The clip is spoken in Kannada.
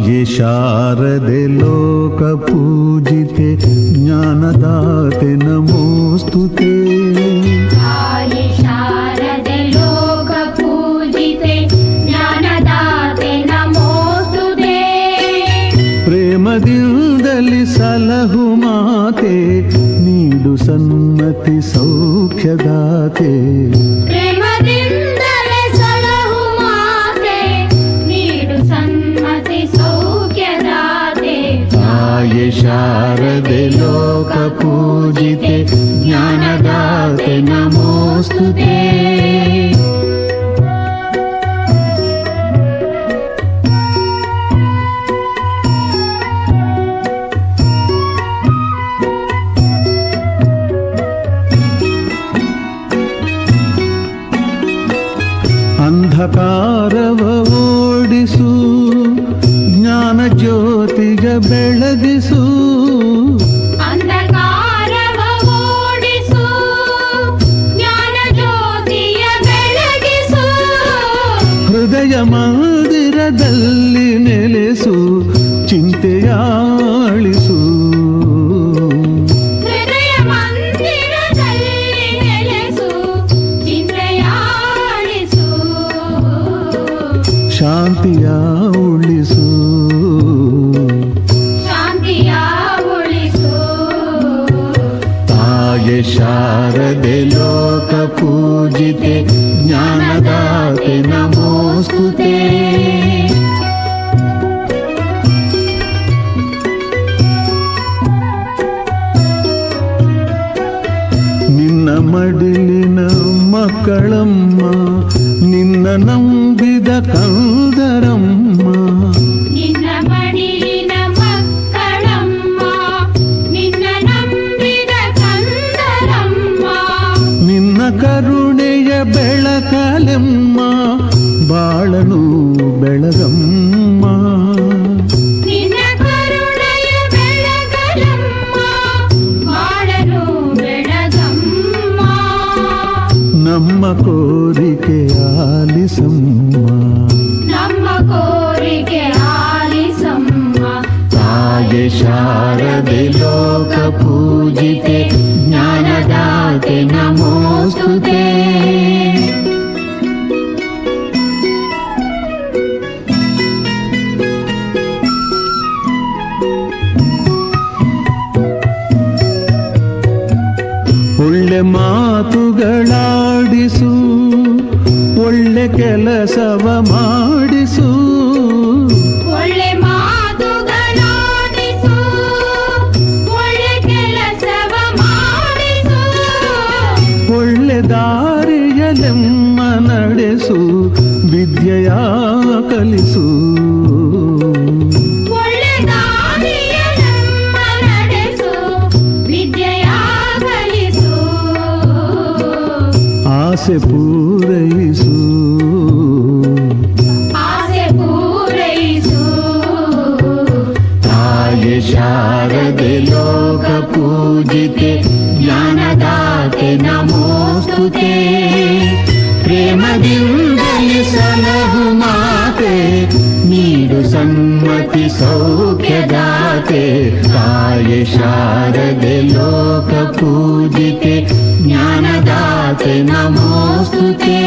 ತಾಯೆ ಶಾರದೆ ಲೋಕ ಪೂಜಿತೆ ಜ್ಞಾನದಾತೆ ನಮೋಸ್ತುತೆ. ತಾಯೆ ಶಾರದೆ ಲೋಕ ಪೂಜಿತೆ ಜ್ಞಾನದಾತೆ ನಮೋಸ್ತುತೆ. ಪ್ರೇಮದಿಂದಲಿ ಸಲಹು ಮಾತೆ ನೀಡು ಸನ್ಮತಿ ಸೌಖ್ಯದಾತೆ. ಪ್ರೇಮದಿಂದಲೇ ಸಲಹು ಮಾತೆ ನೀಡು ಸನ್ಮತಿ ಸೌಖ್ಯದಾತೆ. ತಾಯೆ ಶಾರದೆ ಲೋಕ ಪೂಜಿತೆ ಜ್ಞಾನದಾತೆ ನಮೋಸ್ತುತೆ. ಅಂಧಕಾರವ ಓಡಿಸು ಜ್ಞಾನ ಜ್ಯೋತಿಗ ಬೆಳಗಿಸು. ಅಂಧಕಾರವ ಓಡಿಸು ಜ್ಞಾನ ಜ್ಯೋತಿಯ ಬೆಳಗಿಸು. ಹೃದಯ ಮಂದಿರದಲ್ಲಿ ನೆಲೆಸು ಚಿಂತೆಯಾಳಿಸು. ಹೃದಯ ಮಂದಿರದಲ್ಲಿ ನೆಲೆಸು ಚಿಂತೆಯಾಳಿಸು. ಶಾಂತಿಯ ಉಳಿಸು ಶಾಂತಿಯ ಉಳಿಸು. ತಾಯೆ ಶಾರದೆ ಲೋಕ ಪೂಜಿತೆ ಜ್ಞಾನದಾತೆ ನಮೋಸ್ತುತೆ. ನಿನ್ನ ಮಡಿಲಿನ ಮಕ್ಕಳಮ್ಮ ನಿನ್ನ ನಂಬಿದ ಕಂದರಮ್ಮ. ನಿನ್ನ ಮಡಿಲಿನ ಮಕ್ಕಳಮ್ಮ ನಿನ್ನ ನಂಬಿದ ಕಂದರಮ್ಮ. ನಿನ್ನ ಕರುಣೆಯ ಬೆಳಕಲೆಮ್ಮ ಬಾಳನು ಬೆಳಗಮ್ಮ. ನಿನ್ನ ಕರುಣೆಯ ಬೆಳಗಲಮ್ಮ ಬಾಳನು ಬೆಳಗಮ್ಮ. ನಮ್ಮ ಕೋರಿಕೆ ಆಲಿಸಮ್ಮ. ನಮ್ಮ ಕೋರಿಕೆ ಆಲಿಸಮ್ಮ. ತಾಯೆ ಶಾರದೆ ಲೋಕ ಪೂಜಿತೆ ಜ್ಞಾನದಾತೆ ನಮೋಸ್ತುತೆ. ಒಳ್ಳೆ ಮಾತುಗಳಾಡಿಸು ಒಳ್ಳೆ ಕೆಲಸವ ಮಾಡಿಸು. ಒಳ್ಳೆ ಮಾತುಗಳಾಡಿಸು ಒಳ್ಳೆ ಕೆಲಸವ ಮಾಡಿಸು. ಒಳ್ಳೆ ದಾರಿಯಲೆಮ್ಮ ನಡೆಸು ವಿದ್ಯೆಯ ಕಲಿಸು. ಒಳ್ಳೆ ದಾರಿಯಲೆಮ್ಮ ನಡೆಸು ವಿದ್ಯೆಯ ಕಲಿಸು. ಆಸೆ ಪೂರೈಸು ಆಸೆ ಪೂರೈಸು. ತಾಯೆ ಶಾರದೆ ಲೋಕ ಪೂಜಿತೆ ಜ್ಞಾನದಾತೆ ನಮೋಸ್ತುತೆ. ಪ್ರೇಮದಿಂದಲಿ ಸಲಹು ಮಾತೆ ನೀಡು ಸನ್ಮತಿ ಸೌಖ್ಯದಾತೆ. ತಾಯೆ ಶಾರದೆ ಲೋಕ ಪೂಜಿತೆ ಜ್ಞಾನದಾತೆ ನಮೋಸ್ತುತೆ.